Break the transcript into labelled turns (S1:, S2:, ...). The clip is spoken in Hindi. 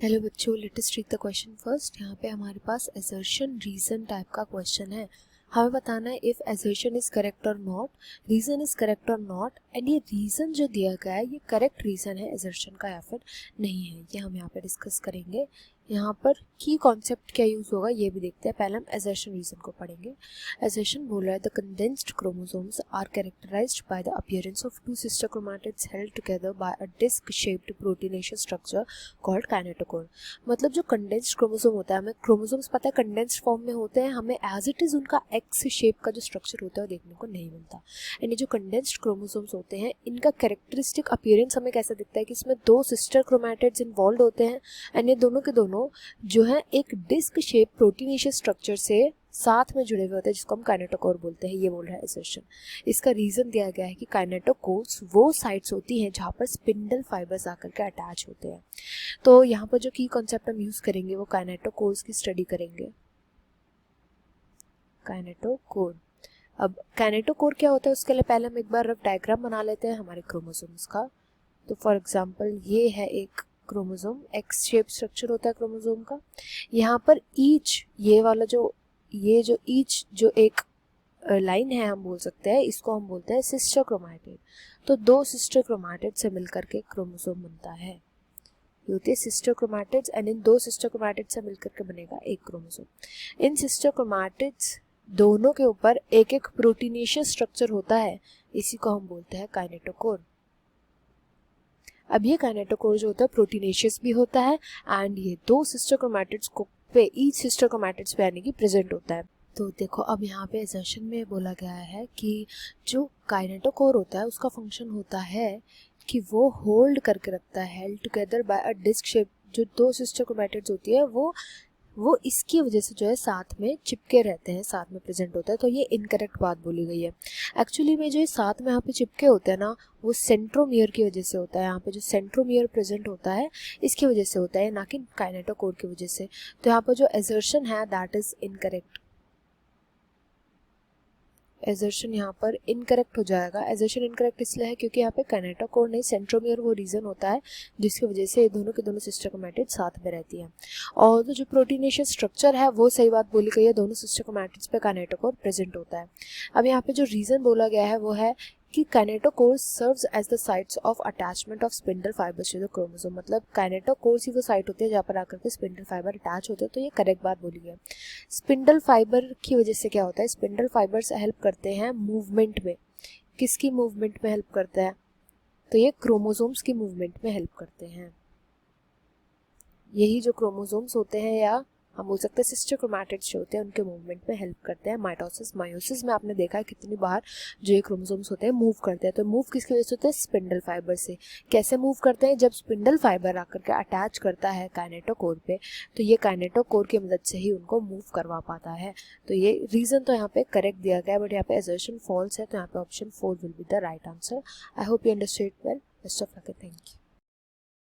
S1: हेलो बच्चों, latest read the question first. यहाँ पे हमारे पास असर्शन रीजन टाइप का क्वेश्चन है। हमें बताना है इफ असर्शन इज करेक्ट और नॉट, रीजन इज करेक्ट और नॉट, एंड ये रीजन जो दिया गया है ये करेक्ट रीजन है असर्शन का या फिर नहीं है, ये हम यहाँ पे डिस्कस करेंगे। यहाँ पर की कॉन्सेप्ट क्या यूज होगा ये भी देखते हैं। पहले हम असर्शन रीजन को पढ़ेंगे। असर्शन बोल रहा है the condensed chromosomes are characterized by the appearance of two sister chromatids held together by a disc shaped proteinaceous structure called kinetochore. मतलब जो कंडेंस्ड क्रोमोसोम होता है, हमें क्रोमोसोम्स पता है कंडेंस्ड फॉर्म में होते हैं, हमें एज इट इज उनका एक्स शेप का जो स्ट्रक्चर होता है वो देखने को नहीं मिलता। एंड ये जो कंडेंस्ड क्रोमोसोम्स होते हैं इनका कैरेक्टरिस्टिक अपीयरेंस हमें कैसा दिखता है कि इसमें दो सिस्टर क्रोमैटिड्स इन्वॉल्व होते हैं एंड ये दोनों के दोनों जो है एक डिस्क शेप प्रोटीनेशियस स्ट्रक्चर से साथ में जुड़े हुए होते हैं, जिसको हम काइनेटोकोर बोलते हैं। ये बोल रहा है असर्शन। इसका रीजन दिया गया है कि काइनेटोकोर्स वो साइट्स होती हैं जहाँ पर स्पिंडल फाइबर्स आकर के अटैच होते हैं। तो यहाँ पर जो की कॉन्सेप्ट हम यूज करेंगे वो काइनेटोकोर्स की स्टडी करेंगे। काइनेटोकोर। अब काइनेटोकोर क्या होता है उसके लिए पहले हम एक बार रफ डायग्राम बना लेते हैं हमारे क्रोमोसोम्स का। तो फॉर एग्जांपल ये है एक क्रोमोसोम, एक्स शेप स्ट्रक्चर होता है क्रोमोसोम का। यहाँ पर ईच ये वाला जो ईच जो एक लाइन है हम बोल सकते हैं, इसको हम बोलते हैं सिस्टर क्रोमैटिड। तो दो सिस्टर क्रोमैटिड से मिलकर के क्रोमोसोम बनता है। ये होती है सिस्टर क्रोमैटिड्स एंड इन दो सिस्टर क्रोमैटिड से मिलकर के बनेगा एक क्रोमोसोम। इन सिस्टर क्रोमैटिड्स दोनों के ऊपर एक एक प्रोटीनेशियस स्ट्रक्चर होता है, इसी को हम बोलते हैं काइनेटोकोर। अब ये काइनेटोकोर जो होता है प्रोटीनेशियस भी होता है एंड ये दो सिस्टर क्रोमैटिड्स को पे ईच सिस्टर क्रोमैटिड्स पे यानी कि प्रेजेंट होता है। तो देखो अब यहाँ पे असर्शन में बोला गया है कि जो काइनेटोकोर होता है उसका फंक्शन होता है कि वो होल्ड करके रखता है, held together by a disc shape. जो दो सिस्टर क्रोमैटिड्स होती है वो इसकी वजह से जो है साथ में चिपके रहते हैं, साथ में प्रेजेंट होता है। तो ये इनकरेक्ट बात बोली गई है। एक्चुअली में जो ये साथ में यहाँ पे चिपके होते हैं ना, वो सेंट्रोमियर की वजह से होता है। यहाँ पे जो सेंट्रोमियर प्रेजेंट होता है इसकी वजह से होता है, ना कि काइनेटोकोर की वजह से। तो यहाँ पर जो असर्शन है दैट इज इनकरेक्ट। एजर्शन यहाँ पर इनकरेक्ट हो जाएगा। एजर्शन इनकरेक्ट इसलिए है क्योंकि यहाँ पे काइनेटोकोर नहीं, सेंट्रोमियर वो रीजन होता है जिसकी वजह से ये दोनों के दोनों सिस्टर क्रोमैटिड साथ में रहती हैं। और तो जो प्रोटीनेशियस स्ट्रक्चर है वो सही बात बोली गई है, दोनों सिस्टर क्रोमैटिड्स पे काइनेटोकोर प्रेजेंट होता है। अब यहाँ पे जो रीजन बोला गया है वो है कि kinetochore serves as the sites of attachment of spindle fibres to the chromosome. मतलब काइनेटोकोर्स ही वो साइट होती है जहाँ पर आकर के स्पिंडल फाइबर अटैच होते हैं। तो ये करेक्ट बात बोली है। स्पिंडल फाइबर की वजह से क्या होता है, स्पिंडल फाइबर्स हेल्प करते हैं मूवमेंट में। किसकी मूवमेंट में हेल्प करता है? तो ये क्रोमोसोम्स की मूवमेंट में हेल्प करते हैं। यही जो क्रोमोसोम्स होते हैं या हम बोल सकते हैं सिस्टर क्रोमैटिड्स जो होते हैं उनके मूवमेंट में हेल्प करते हैं। माइटोसिस मायोसिस में आपने देखा है कितनी बार जो ये क्रोमोसोम्स होते हैं मूव करते हैं। तो मूव किसकी वजह से होते हैं? स्पिंडल फाइबर से। कैसे मूव करते हैं? जब स्पिंडल फाइबर आकर के अटैच करता है काइनेटोकोर पे, तो ये काइनेटोकोर की मदद से ही उनको मूव करवा पाता है। तो ये रीजन तो यहाँ पे करेक्ट दिया गया है, बट यहाँ पे असर्शन फॉल्स है। तो यहाँ पे option 4 will be the right answer. I hope you understood well. Best of luck, thank you.